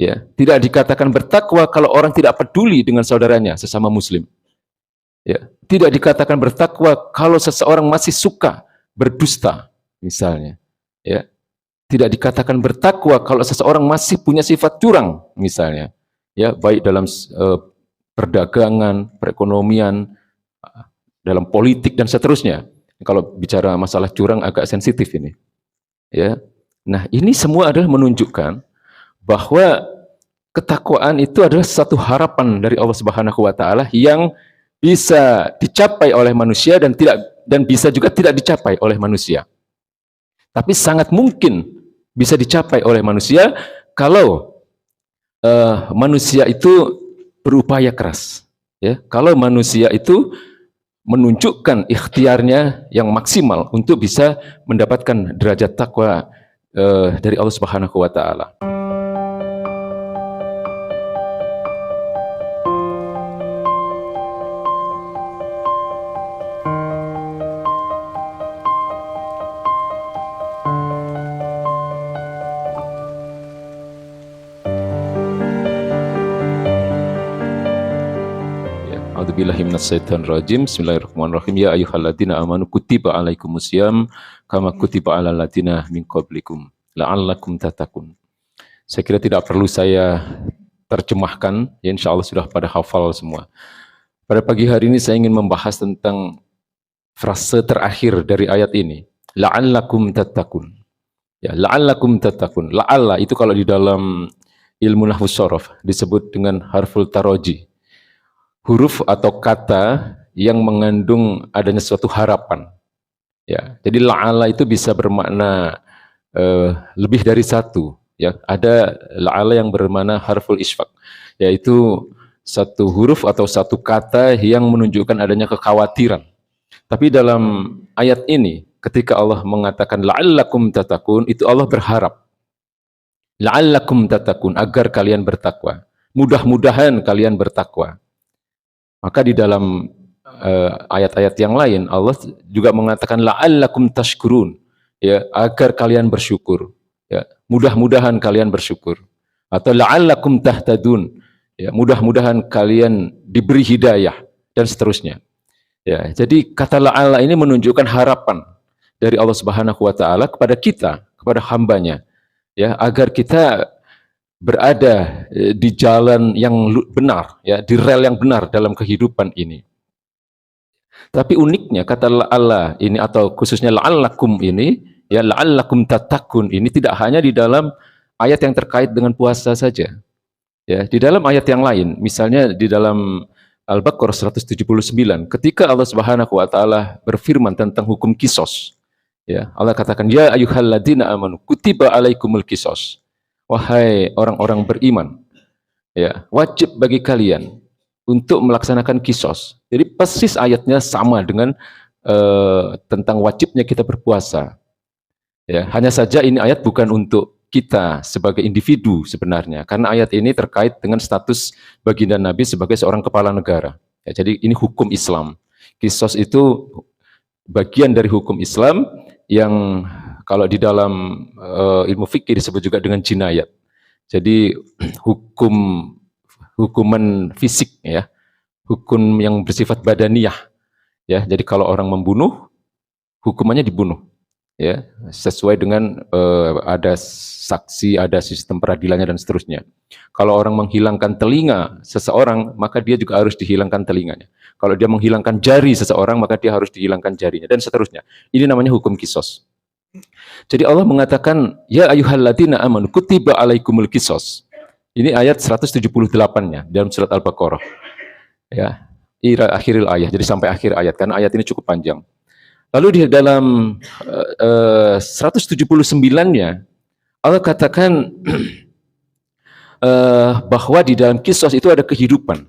Ya, tidak dikatakan bertakwa kalau orang tidak peduli dengan saudaranya sesama muslim. Ya, tidak dikatakan bertakwa kalau seseorang masih suka berdusta misalnya. Ya, tidak dikatakan bertakwa kalau seseorang masih punya sifat curang misalnya. Ya, baik dalam perdagangan, perekonomian, dalam politik dan seterusnya. Kalau bicara masalah curang agak sensitif ini. Ya. Nah, ini semua adalah menunjukkan bahwa ketakwaan itu adalah satu harapan dari Allah Subhanahu wa taala yang bisa dicapai oleh manusia dan bisa juga tidak dicapai oleh manusia. Tapi sangat mungkin bisa dicapai oleh manusia kalau manusia itu berupaya keras. Ya, kalau manusia itu menunjukkan ikhtiarnya yang maksimal untuk bisa mendapatkan derajat takwa dari Allah Subhanahu wa taala. A'udzubillahi minasyaitonirrajim. Bismillahirrahmanirrahim. Ya ayyuhalladzina amanu kutiba alaikumusiyam kama kutiba alal ladzina min qablikum la'allakum tattaqun. Saya kira tidak perlu saya terjemahkan, ya insyaallah sudah pada hafal semua. Pada pagi hari ini saya ingin membahas tentang frase terakhir dari ayat ini, la'allakum tattaqun. Ya, la'allakum tattaqun. La'alla itu kalau di dalam ilmu nahwu shorof disebut dengan harful taroji. Huruf atau kata yang mengandung adanya suatu harapan. Ya, jadi la'ala itu bisa bermakna lebih dari satu. Ya, ada la'ala yang bermakna harful isfaq, yaitu satu huruf atau satu kata yang menunjukkan adanya kekhawatiran. Tapi dalam ayat ini, ketika Allah mengatakan la'allakum tattaqun, itu Allah berharap. La'allakum tattaqun, agar kalian bertakwa. Mudah-mudahan kalian bertakwa. Maka di dalam ayat-ayat yang lain Allah juga mengatakan la'allakum tashkurun, ya, agar kalian bersyukur, ya, mudah-mudahan kalian bersyukur, atau la'allakum tahtadun, ya, mudah-mudahan kalian diberi hidayah dan seterusnya. Ya, jadi kata la'alla ini menunjukkan harapan dari Allah Subhanahu wa taala kepada kita, kepada hambanya, ya, agar kita berada di jalan yang benar, ya, di rel yang benar dalam kehidupan ini. Tapi uniknya kata la'alla ini atau khususnya la'allakum ini, ya, la'allakum tattaqun ini tidak hanya di dalam ayat yang terkait dengan puasa saja. Ya, di dalam ayat yang lain, misalnya di dalam Al-Baqarah 179, ketika Allah Subhanahu wa taala berfirman tentang hukum kisos, ya, Allah katakan ya ayyuhalladzina amanu kutiba alaikumul kisos. Wahai orang-orang beriman, ya, wajib bagi kalian untuk melaksanakan kisos. Jadi persis ayatnya sama dengan tentang wajibnya kita berpuasa. Ya, hanya saja ini ayat bukan untuk kita sebagai individu sebenarnya, karena ayat ini terkait dengan status baginda Nabi sebagai seorang kepala negara. Ya, jadi ini hukum Islam. Kisos itu bagian dari hukum Islam yang kalau di dalam ilmu fikih disebut juga dengan jinayat. Jadi hukuman fisik, ya, hukum yang bersifat badaniyah, ya. Jadi kalau orang membunuh, hukumannya dibunuh, ya, sesuai dengan ada saksi, ada sistem peradilannya dan seterusnya. Kalau orang menghilangkan telinga seseorang, maka dia juga harus dihilangkan telinganya. Kalau dia menghilangkan jari seseorang, maka dia harus dihilangkan jarinya dan seterusnya. Ini namanya hukum kisos. Jadi Allah mengatakan ya ayyuhalladzina amanu kutiba alaikumul qisos. Ini ayat 178-nya dalam surat Al-Baqarah. Ya, ila akhiril ayat. Jadi sampai akhir ayat karena ayat ini cukup panjang. Lalu di dalam 179-nya Allah katakan bahwa di dalam kisos itu ada kehidupan.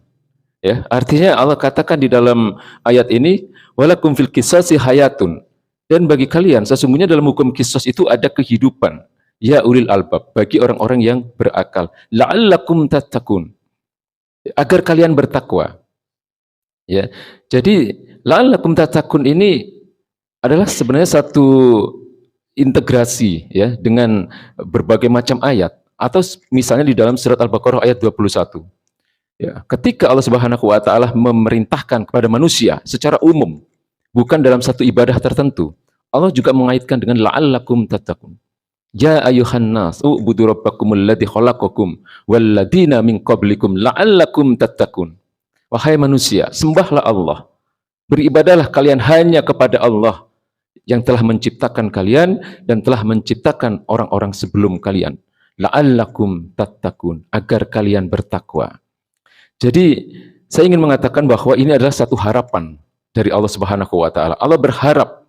Ya, artinya Allah katakan di dalam ayat ini walakum fil qisasi hayatun. Dan bagi kalian, sesungguhnya dalam hukum kisos itu ada kehidupan. Ya ulil albab, bagi orang-orang yang berakal. La'allakum tattaqun, agar kalian bertakwa. Ya, jadi la'allakum tattaqun ini adalah sebenarnya satu integrasi, ya, dengan berbagai macam ayat. Atau misalnya di dalam surat Al-Baqarah ayat 21. Ya, ketika Allah Subhanahu wa taala memerintahkan kepada manusia secara umum, bukan dalam satu ibadah tertentu, Allah juga mengaitkan dengan la'allakum tattaqun. Ya ayuhan nas, ubudu rabbakumul ladzi khalaqakum walladzina min qablikum la'allakum tattaqun. Wahai manusia, sembahlah Allah. Beribadahlah kalian hanya kepada Allah yang telah menciptakan kalian dan telah menciptakan orang-orang sebelum kalian. La'allakum tattaqun, agar kalian bertakwa. Jadi, saya ingin mengatakan bahwa ini adalah satu harapan dari Allah Subhanahu wa taala. Allah berharap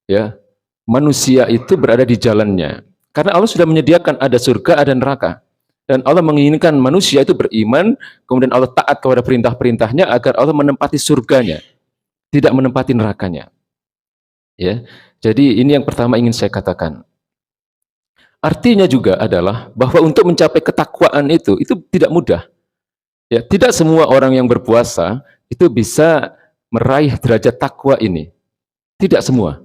ya, manusia itu berada di jalannya. Karena Allah sudah menyediakan ada surga, ada neraka. Dan Allah menginginkan manusia itu beriman, kemudian Allah taat kepada perintah-perintahnya agar Allah menempati surganya, tidak menempati nerakanya. Ya. Jadi ini yang pertama ingin saya katakan. Artinya juga adalah bahwa untuk mencapai ketakwaan itu tidak mudah. Ya, tidak semua orang yang berpuasa itu bisa meraih derajat takwa ini. Tidak semua.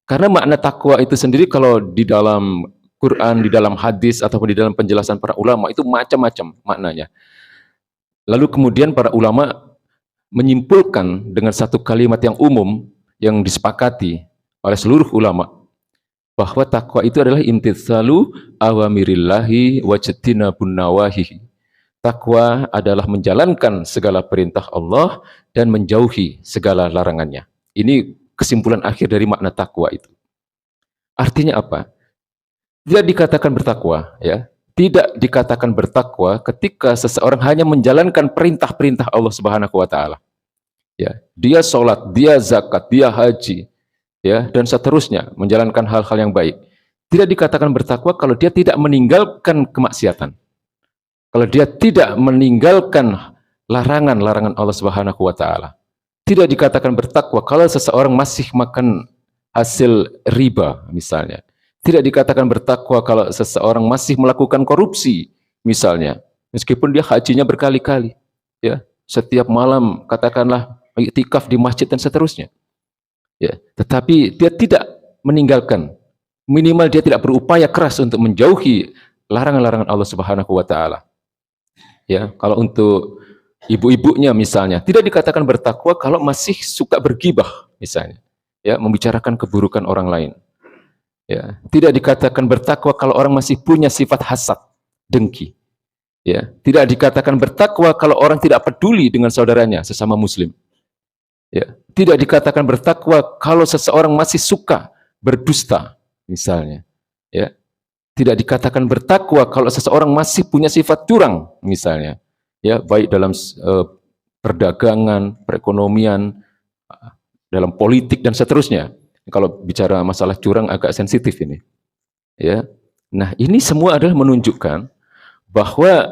Karena makna takwa itu sendiri kalau di dalam Quran, di dalam hadis, ataupun di dalam penjelasan para ulama itu macam-macam maknanya. Lalu kemudian para ulama menyimpulkan dengan satu kalimat yang umum yang disepakati oleh seluruh ulama bahwa takwa itu adalah imtitsalu awamirillahi wajtinabun nawahihi. Takwa adalah menjalankan segala perintah Allah dan menjauhi segala larangannya. Ini kesimpulan akhir dari makna takwa itu. Artinya apa? Tidak dikatakan bertakwa, ya. Tidak dikatakan bertakwa ketika seseorang hanya menjalankan perintah-perintah Allah Subhanahu wa taala. Ya, dia sholat, dia zakat, dia haji, ya, dan seterusnya, menjalankan hal-hal yang baik. Tidak dikatakan bertakwa kalau dia tidak meninggalkan kemaksiatan. Kalau dia tidak meninggalkan larangan-larangan Allah Subhanahu wa taala. Tidak dikatakan bertakwa kalau seseorang masih makan hasil riba misalnya. Tidak dikatakan bertakwa kalau seseorang masih melakukan korupsi misalnya. Meskipun dia hajinya berkali-kali, ya. Setiap malam katakanlah iktikaf di masjid dan seterusnya. Ya, tetapi dia tidak meninggalkan, minimal dia tidak berupaya keras untuk menjauhi larangan-larangan Allah Subhanahu wa taala. Ya, kalau untuk ibu-ibunya misalnya, tidak dikatakan bertakwa kalau masih suka bergibah misalnya, ya, membicarakan keburukan orang lain. Ya, tidak dikatakan bertakwa kalau orang masih punya sifat hasad, dengki. Ya, tidak dikatakan bertakwa kalau orang tidak peduli dengan saudaranya sesama muslim. Ya, tidak dikatakan bertakwa kalau seseorang masih suka berdusta misalnya. Ya, tidak dikatakan bertakwa kalau seseorang masih punya sifat curang misalnya. Ya, baik dalam perdagangan, perekonomian, dalam politik dan seterusnya. Kalau bicara masalah curang agak sensitif ini. Ya. Nah, ini semua adalah menunjukkan bahwa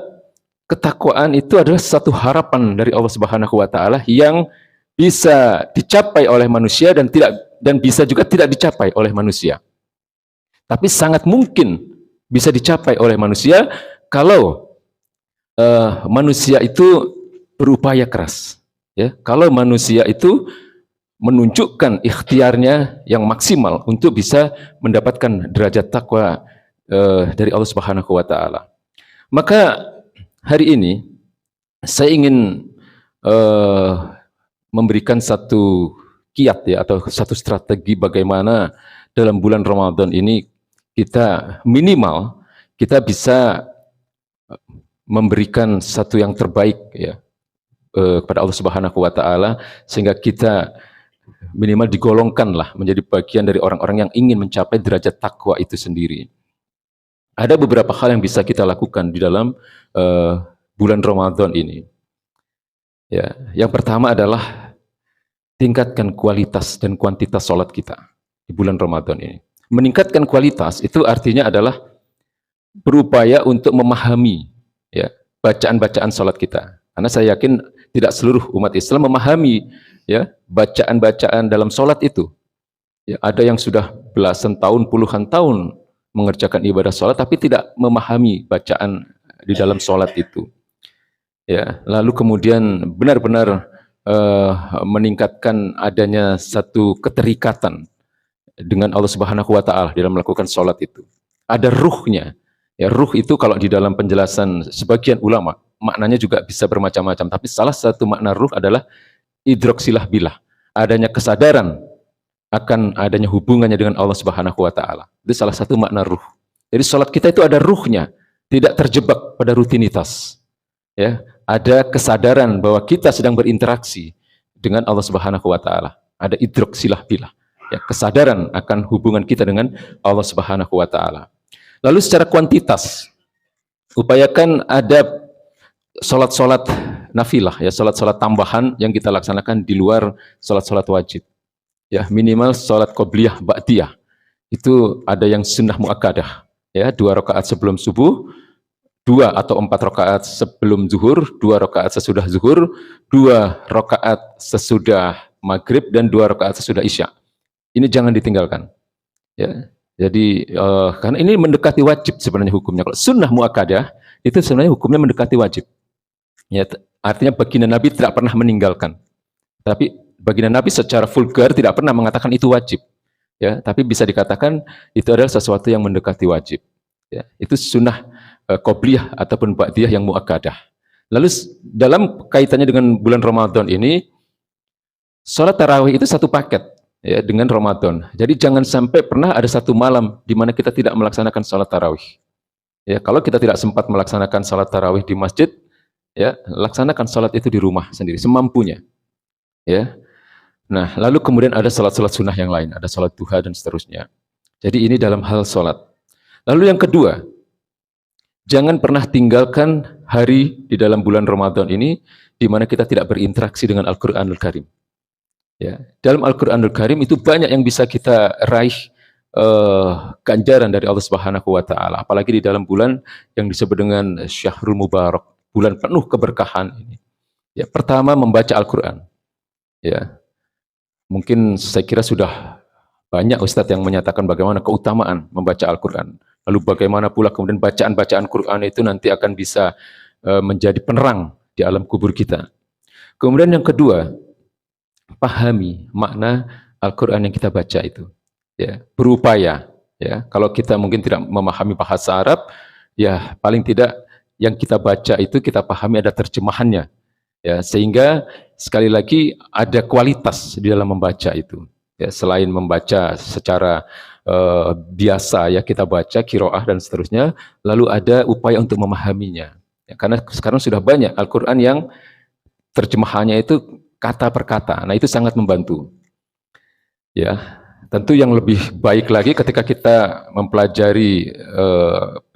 ketakwaan itu adalah satu harapan dari Allah Subhanahu wa taala yang bisa dicapai oleh manusia dan bisa juga tidak dicapai oleh manusia. Tapi sangat mungkin bisa dicapai oleh manusia kalau manusia itu berupaya keras. Ya, kalau manusia itu menunjukkan ikhtiarnya yang maksimal untuk bisa mendapatkan derajat takwa dari Allah Subhanahu wa taala. Maka hari ini saya ingin memberikan satu kiat ya, atau satu strategi bagaimana dalam bulan Ramadan ini kita minimal kita bisa memberikan satu yang terbaik ya kepada Allah Subhanahu wa taala, sehingga kita minimal digolongkanlah menjadi bagian dari orang-orang yang ingin mencapai derajat takwa itu sendiri. Ada beberapa hal yang bisa kita lakukan di dalam bulan Ramadan ini. Ya, yang pertama adalah tingkatkan kualitas dan kuantitas sholat kita di bulan Ramadan ini. Meningkatkan kualitas itu artinya adalah berupaya untuk memahami ya bacaan-bacaan sholat kita. Karena saya yakin tidak seluruh umat Islam memahami ya bacaan-bacaan dalam sholat itu. Ya, ada yang sudah belasan tahun, puluhan tahun mengerjakan ibadah sholat tapi tidak memahami bacaan di dalam sholat itu. Ya, lalu kemudian benar-benar meningkatkan adanya satu keterikatan dengan Allah Subhanahu wa taala dalam melakukan sholat itu. Ada ruhnya, Ya, ruh itu kalau di dalam penjelasan sebagian ulama, maknanya juga bisa bermacam-macam. Tapi salah satu makna ruh adalah idroksilah bilah. Adanya kesadaran akan adanya hubungannya dengan Allah Subhanahu wa taala. Itu salah satu makna ruh. Jadi salat kita itu ada ruhnya, tidak terjebak pada rutinitas. Ya, ada kesadaran bahwa kita sedang berinteraksi dengan Allah Subhanahu wa taala. Ada idroksilah bilah. Ya, kesadaran akan hubungan kita dengan Allah Subhanahu wa taala. Lalu secara kuantitas, upayakan ada salat-salat nafilah, ya, salat-salat tambahan yang kita laksanakan di luar salat-salat wajib. Ya, minimal salat qobliyah ba'diyah. Itu ada yang sunnah muakkadah, ya, 2 rakaat sebelum subuh, 2 atau 4 rakaat sebelum zuhur, 2 rakaat sesudah zuhur, 2 rakaat sesudah maghrib, dan 2 rakaat sesudah isya. Ini jangan ditinggalkan. Ya, jadi karena ini mendekati wajib sebenarnya hukumnya. Kalau sunnah muakkadah itu sebenarnya hukumnya mendekati wajib. Ya, artinya baginda Nabi tidak pernah meninggalkan. Tapi baginda Nabi secara vulgar tidak pernah mengatakan itu wajib. Ya, tapi bisa dikatakan itu adalah sesuatu yang mendekati wajib. Ya, itu sunnah qobliyah ataupun ba'diyah yang muakkadah. Lalu dalam kaitannya dengan bulan Ramadan ini, sholat tarawih itu satu paket, ya, dengan Ramadan. Jadi jangan sampai pernah ada satu malam di mana kita tidak melaksanakan sholat tarawih. Ya, kalau kita tidak sempat melaksanakan sholat tarawih di masjid, ya, laksanakan sholat itu di rumah sendiri semampunya. Ya. Nah, lalu kemudian ada sholat-sholat sunnah yang lain, ada sholat duha dan seterusnya. Jadi ini dalam hal sholat. Lalu yang kedua, jangan pernah tinggalkan hari di dalam bulan Ramadan ini di mana kita tidak berinteraksi dengan Al-Qur'anul Karim. Ya, dalam Al-Qur'anul Karim itu banyak yang bisa kita raih ganjaran dari Allah Subhanahu wa taala, apalagi di dalam bulan yang disebut dengan Syahrul Mubarak, bulan penuh keberkahan ini. Ya, pertama membaca Al-Qur'an. Ya. Mungkin saya kira sudah banyak ustadz yang menyatakan bagaimana keutamaan membaca Al-Qur'an. Lalu bagaimana pula kemudian bacaan-bacaan Qur'an itu nanti akan bisa menjadi penerang di alam kubur kita. Kemudian yang kedua, pahami makna Al-Qur'an yang kita baca itu. Ya, berupaya, ya. Kalau kita mungkin tidak memahami bahasa Arab, ya paling tidak yang kita baca itu kita pahami ada terjemahannya. Ya, sehingga sekali lagi ada kualitas di dalam membaca itu. Ya, selain membaca secara biasa, ya, kita baca qiraah dan seterusnya, lalu ada upaya untuk memahaminya. Ya, karena sekarang sudah banyak Al-Qur'an yang terjemahannya itu kata per kata. Nah, itu sangat membantu. Ya, tentu yang lebih baik lagi ketika kita mempelajari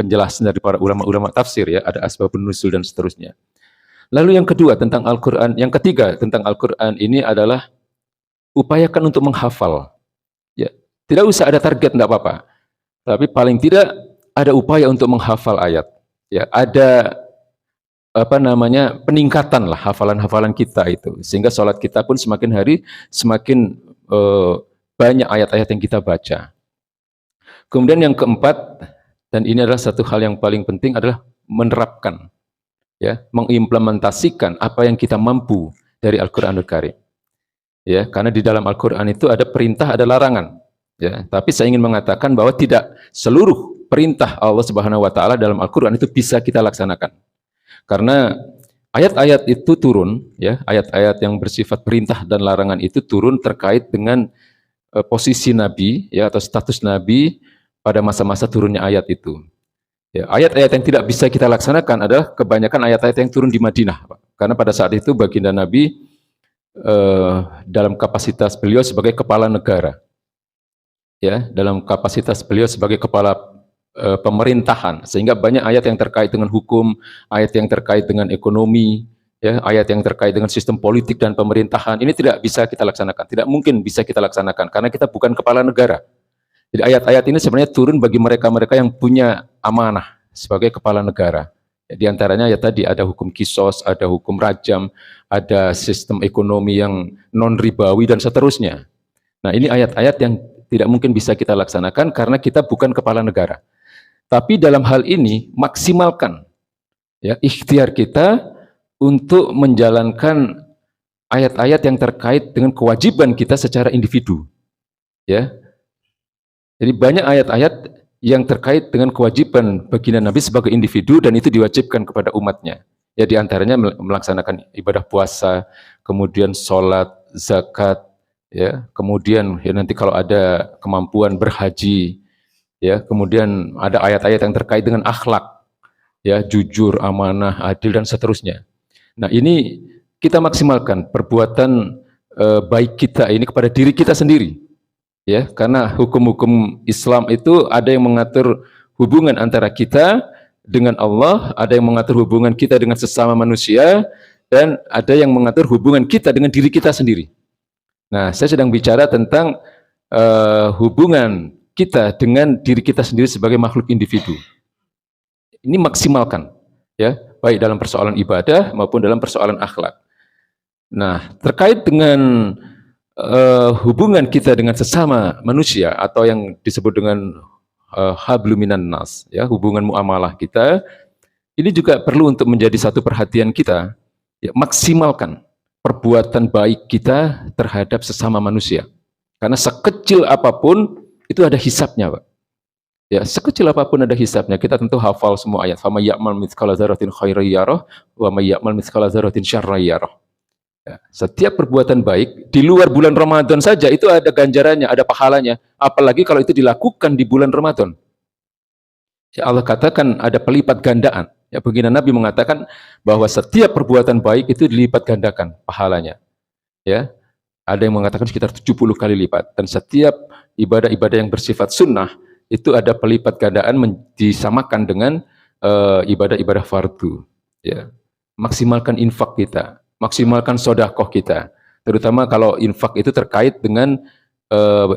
penjelasan dari para ulama-ulama tafsir, ya, ada asbabun nuzul dan seterusnya. Lalu yang kedua tentang Al-Qur'an, yang ketiga tentang Al-Qur'an ini adalah upayakan untuk menghafal. Ya, tidak usah ada target, tidak apa-apa. Tapi paling tidak ada upaya untuk menghafal ayat. Ya, ada peningkatan lah hafalan-hafalan kita itu, sehingga sholat kita pun semakin hari semakin banyak ayat-ayat yang kita baca. Kemudian yang keempat, dan ini adalah satu hal yang paling penting, adalah menerapkan, ya, mengimplementasikan apa yang kita mampu dari Al-Qur'anul Karim. Ya, karena di dalam Al-Qur'an itu ada perintah, ada larangan. Ya, tapi saya ingin mengatakan bahwa tidak seluruh perintah Allah Subhanahu wa taala dalam Al-Qur'an itu bisa kita laksanakan. Karena ayat-ayat itu turun, ya, ayat-ayat yang bersifat perintah dan larangan itu turun terkait dengan posisi Nabi, ya, atau status Nabi pada masa-masa turunnya ayat itu. Ya, ayat-ayat yang tidak bisa kita laksanakan adalah kebanyakan ayat-ayat yang turun di Madinah, Pak. Karena pada saat itu baginda Nabi dalam kapasitas beliau sebagai kepala negara, ya, dalam kapasitas beliau sebagai kepala pemerintahan, sehingga banyak ayat yang terkait dengan hukum, ayat yang terkait dengan ekonomi, ya, ayat yang terkait dengan sistem politik dan pemerintahan. Ini tidak bisa kita laksanakan, tidak mungkin bisa kita laksanakan karena kita bukan kepala negara. Jadi ayat-ayat ini sebenarnya turun bagi mereka-mereka yang punya amanah sebagai kepala negara. Ya, di antaranya ya tadi ada hukum kisos, ada hukum rajam, ada sistem ekonomi yang non ribawi dan seterusnya. Nah, ini ayat-ayat yang tidak mungkin bisa kita laksanakan karena kita bukan kepala negara. Tapi dalam hal ini maksimalkan, ya, ikhtiar kita untuk menjalankan ayat-ayat yang terkait dengan kewajiban kita secara individu. Ya. Jadi banyak ayat-ayat yang terkait dengan kewajiban baginda Nabi sebagai individu dan itu diwajibkan kepada umatnya. Ya di antaranya melaksanakan ibadah puasa, kemudian sholat, zakat, ya, kemudian ya nanti kalau ada kemampuan berhaji, ya, kemudian ada ayat-ayat yang terkait dengan akhlak, ya, jujur, amanah, adil dan seterusnya. Nah, ini kita maksimalkan perbuatan baik kita ini kepada diri kita sendiri. Ya, karena hukum-hukum Islam itu ada yang mengatur hubungan antara kita dengan Allah, ada yang mengatur hubungan kita dengan sesama manusia, dan ada yang mengatur hubungan kita dengan diri kita sendiri. Nah, saya sedang bicara tentang hubungan kita dengan diri kita sendiri sebagai makhluk individu. Ini maksimalkan, ya, baik dalam persoalan ibadah maupun dalam persoalan akhlak. Nah, terkait dengan hubungan kita dengan sesama manusia atau yang disebut dengan hablum minan nas, ya, hubungan muamalah kita, ini juga perlu untuk menjadi satu perhatian kita, ya, maksimalkan perbuatan baik kita terhadap sesama manusia. Karena sekecil apapun itu ada hisabnya, Pak. Ya, sekecil apapun ada hisabnya. Kita tentu hafal semua ayat. Fama ya'mal mithqala dzarratin khairan yarah wa may ya'mal mithqala dzarratin syarran yarah. Ya, setiap perbuatan baik di luar bulan Ramadan saja itu ada ganjarannya, ada pahalanya. Apalagi kalau itu dilakukan di bulan Ramadan. Ya, Allah katakan ada pelipat gandaan. Ya, baginda Nabi mengatakan bahwa setiap perbuatan baik itu dilipat gandakan pahalanya. Ya, ada yang mengatakan sekitar 70 kali lipat. Dan setiap ibadah-ibadah yang bersifat sunnah itu ada pelipat gandaan disamakan dengan ibadah-ibadah fardu. Ya, maksimalkan infak kita. Maksimalkan sodakoh kita, terutama kalau infak itu terkait dengan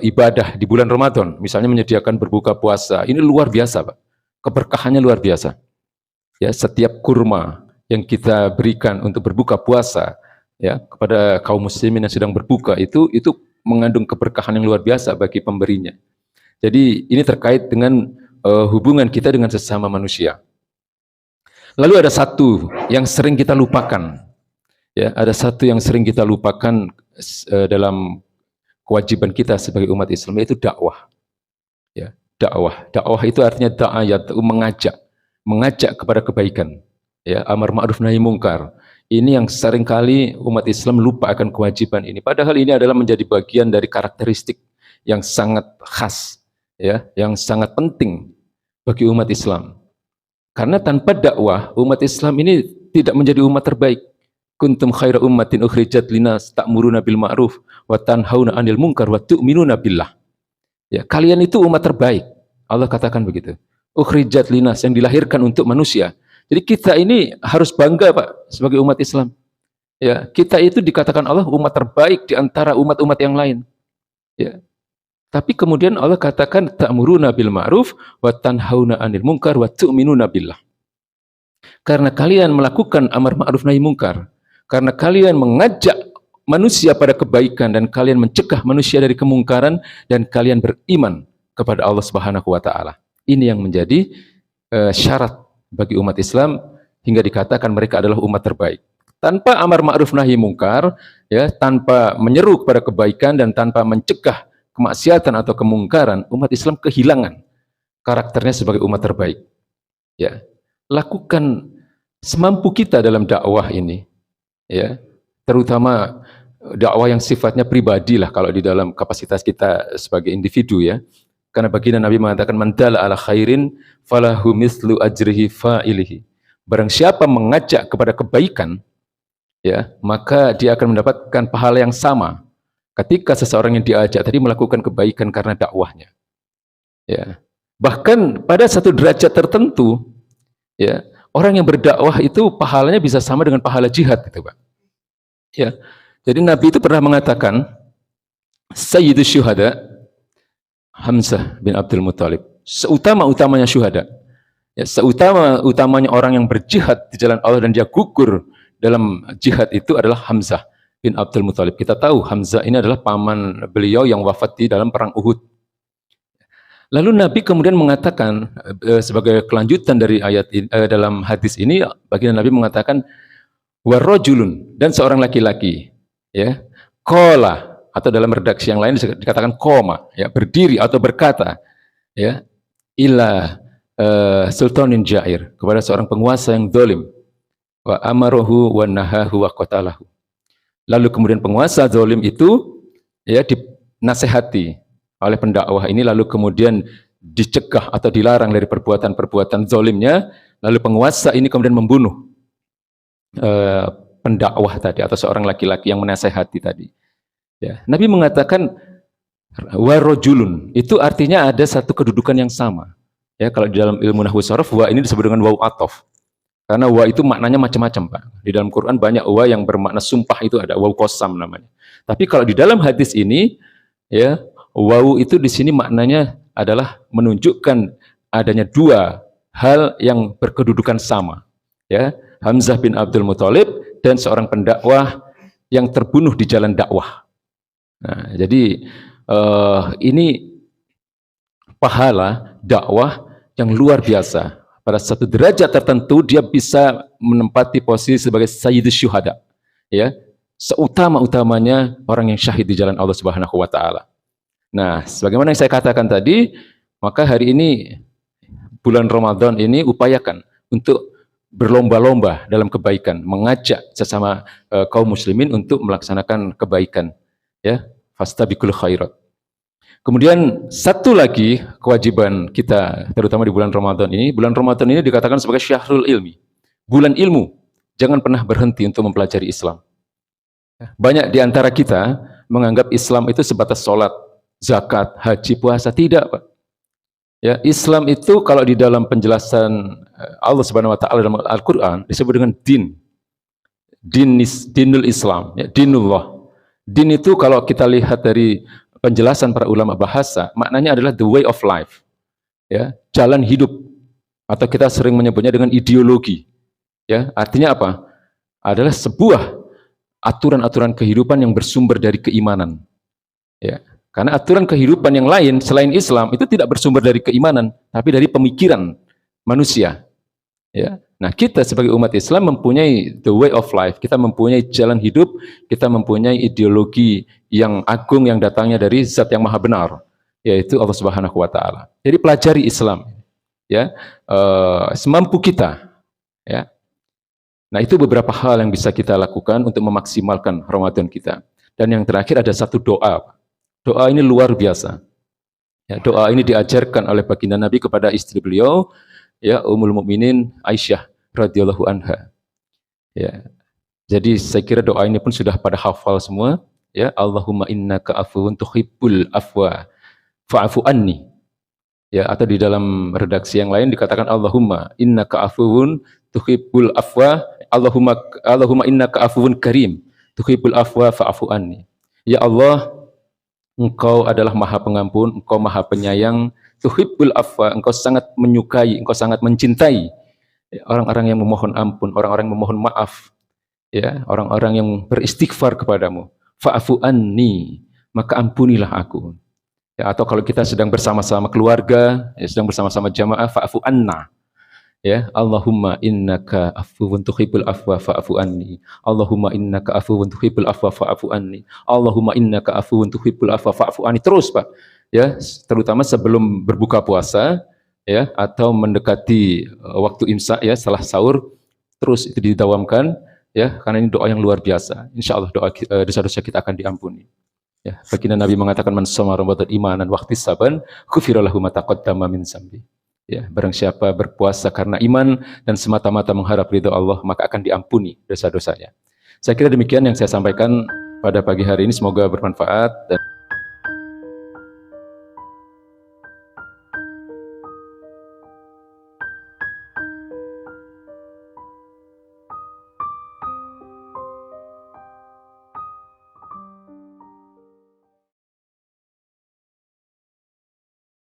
ibadah di bulan Ramadan, misalnya menyediakan berbuka puasa, ini luar biasa, Pak. Keberkahannya luar biasa. Ya, setiap kurma yang kita berikan untuk berbuka puasa, ya, kepada kaum muslimin yang sedang berbuka itu mengandung keberkahan yang luar biasa bagi pemberinya. Jadi ini terkait dengan hubungan kita dengan sesama manusia. Lalu ada satu yang sering kita lupakan. Ya, ada satu yang sering kita lupakan dalam kewajiban kita sebagai umat Islam, yaitu dakwah. Ya, dakwah. Dakwah itu artinya da'ayat, mengajak kepada kebaikan. Ya, amar ma'ruf nahi mungkar. Ini yang seringkali umat Islam lupa akan kewajiban ini. Padahal ini adalah menjadi bagian dari karakteristik yang sangat khas, ya, yang sangat penting bagi umat Islam. Karena tanpa dakwah, umat Islam ini tidak menjadi umat terbaik. Kuntum khaira ummatin ukhrijat linas ta'muruna bil ma'ruf wa tanhauna 'anil munkar wa tu'minuna billah. Ya, kalian itu umat terbaik. Allah katakan begitu. Ukhrijat linas, yang dilahirkan untuk manusia. Jadi kita ini harus bangga, Pak, sebagai umat Islam. Ya, kita itu dikatakan Allah umat terbaik di antara umat-umat yang lain. Ya. Tapi kemudian Allah katakan ta'muruna bil ma'ruf wa tanhauna 'anil munkar wa tu'minuna billah. Karena kalian melakukan amar ma'ruf nahi mungkar, karena kalian mengajak manusia pada kebaikan dan kalian mencegah manusia dari kemungkaran dan kalian beriman kepada Allah Subhanahu wa taala. Ini yang menjadi syarat bagi umat Islam hingga dikatakan mereka adalah umat terbaik. Tanpa amar ma'ruf nahi mungkar, ya, tanpa menyeru kepada kebaikan dan tanpa mencegah kemaksiatan atau kemungkaran, umat Islam kehilangan karakternya sebagai umat terbaik. Ya, lakukan semampu kita dalam dakwah ini. Ya, terutama dakwah yang sifatnya pribadi lah kalau di dalam kapasitas kita sebagai individu, ya. Karena baginda Nabi mengatakan man dalla ala khairin falahu mislu ajrihi fa'ilihi. Barang siapa mengajak kepada kebaikan, ya, maka dia akan mendapatkan pahala yang sama ketika seseorang yang diajak tadi melakukan kebaikan karena dakwahnya. Ya. Bahkan pada satu derajat tertentu, ya, orang yang berdakwah itu pahalanya bisa sama dengan pahala jihad, gitu, Pak. Ya. Jadi Nabi itu pernah mengatakan, Sayyidus Syuhada Hamzah bin Abdul Muthalib, seutama-utamanya syuhada. Ya, seutama-utamanya orang yang berjihad di jalan Allah dan dia gugur dalam jihad itu adalah Hamzah bin Abdul Muthalib. Kita tahu Hamzah ini adalah paman beliau yang wafat di dalam perang Uhud. Lalu Nabi kemudian mengatakan sebagai kelanjutan dari ayat dalam hadis ini, baginda Nabi mengatakan warrajulun, dan seorang laki-laki, ya, qala, atau dalam redaksi yang lain dikatakan koma, ya, berdiri atau berkata, ya, ila sultanin jair, kepada seorang penguasa yang zalim, wa amarohu wa nahahu wa qatalahu. Lalu kemudian penguasa zalim itu ya dinasehati oleh pendakwah ini, lalu kemudian dicegah atau dilarang dari perbuatan-perbuatan zalimnya, lalu penguasa ini kemudian membunuh pendakwah tadi atau seorang laki-laki yang menasehati tadi. Ya, Nabi mengatakan warojulun, itu artinya ada satu kedudukan yang sama. Ya, kalau di dalam ilmu nahwu sharaf, wa ini disebut dengan waw atof. Karena wa itu maknanya macam-macam, Pak. Di dalam Quran banyak wa yang bermakna sumpah, itu ada waw qasam namanya. Tapi kalau di dalam hadis ini, ya, waw itu di sini maknanya adalah menunjukkan adanya dua hal yang berkedudukan sama. Ya, Hamzah bin Abdul Muthalib dan seorang pendakwah yang terbunuh di jalan dakwah. Nah, jadi ini pahala dakwah yang luar biasa. Pada satu derajat tertentu dia bisa menempati posisi sebagai sayyidus syuhada, ya, seutama-utamanya orang yang syahid di jalan Allah Subhanahu wa taala. Nah, sebagaimana yang saya katakan tadi, maka hari ini bulan Ramadan ini upayakan untuk berlomba-lomba dalam kebaikan, mengajak sesama kaum muslimin untuk melaksanakan kebaikan, ya, fastabiqul khairat. Kemudian satu lagi kewajiban kita, terutama di bulan Ramadan ini dikatakan sebagai syahrul ilmi, bulan ilmu. Jangan pernah berhenti untuk mempelajari Islam. Banyak di antara kita menganggap Islam itu sebatas sholat, zakat, haji, puasa. Tidak, Pak. Ya, Islam itu kalau di dalam penjelasan Allah Subhanahu wa taala dalam Al-Qur'an disebut dengan din. Dinul Islam, ya, dinullah. Din itu kalau kita lihat dari penjelasan para ulama bahasa, maknanya adalah the way of life, ya, jalan hidup, atau kita sering menyebutnya dengan ideologi, ya, artinya apa? Adalah sebuah aturan-aturan kehidupan yang bersumber dari keimanan, ya, karena aturan kehidupan yang lain selain Islam itu tidak bersumber dari keimanan, tapi dari pemikiran manusia, ya. Nah, kita sebagai umat Islam mempunyai the way of life, kita mempunyai jalan hidup, kita mempunyai ideologi yang agung yang datangnya dari Zat yang Maha Benar, yaitu Allah Subhanahu wa taala. Jadi pelajari Islam, ya, semampu kita, ya. Nah, itu beberapa hal yang bisa kita lakukan untuk memaksimalkan Ramadan kita. Dan yang terakhir ada satu doa. Doa ini luar biasa. Ya, doa ini diajarkan oleh baginda Nabi kepada istri beliau, ya, Ummul Mukminin Aisyah radhiyallahu anha. Ya. Jadi saya kira doa ini pun sudah pada hafal semua, ya. Allahumma innaka afuwun tuhibbul afwa fa'fu anni. Ya, atau di dalam redaksi yang lain dikatakan Allahumma innaka afuwun tuhibbul afwa, Allahumma innaka afuwun karim tuhibbul afwa fa'fu anni. Ya Allah, Engkau adalah Maha Pengampun, Engkau Maha Penyayang, tuhibbul afwa, Engkau sangat menyukai, Engkau sangat mencintai orang-orang yang memohon ampun, orang-orang yang memohon maaf, ya, orang-orang yang beristighfar kepadamu. Fa'fu anni, maka ampunilah aku. Ya, atau kalau kita sedang bersama-sama keluarga, ya, sedang bersama-sama jamaah, fa'fu anna. Ya, Allahumma innaka afuwun tuhibbul afwa fa'fu anni. Allahumma innaka afuwun tuhibbul afwa fa'fu anni. Allahumma innaka afuwun tuhibbul afwa fa'fu anni. Terus, Pak. Ya, terutama sebelum berbuka puasa, ya, atau mendekati waktu imsak, ya, setelah sahur, terus itu didawamkan, ya, karena ini doa yang luar biasa. Insya Allah dosa-dosa kita akan diampuni. Ya, baginda Nabi mengatakan man shoma ramadan imanan wa ihtisaban ghufira lahu ma taqaddama min dzambi. Ya, barang siapa berpuasa karena iman dan semata-mata mengharap ridha Allah, maka akan diampuni dosa-dosanya. Saya kira demikian yang saya sampaikan pada pagi hari ini, semoga bermanfaat dan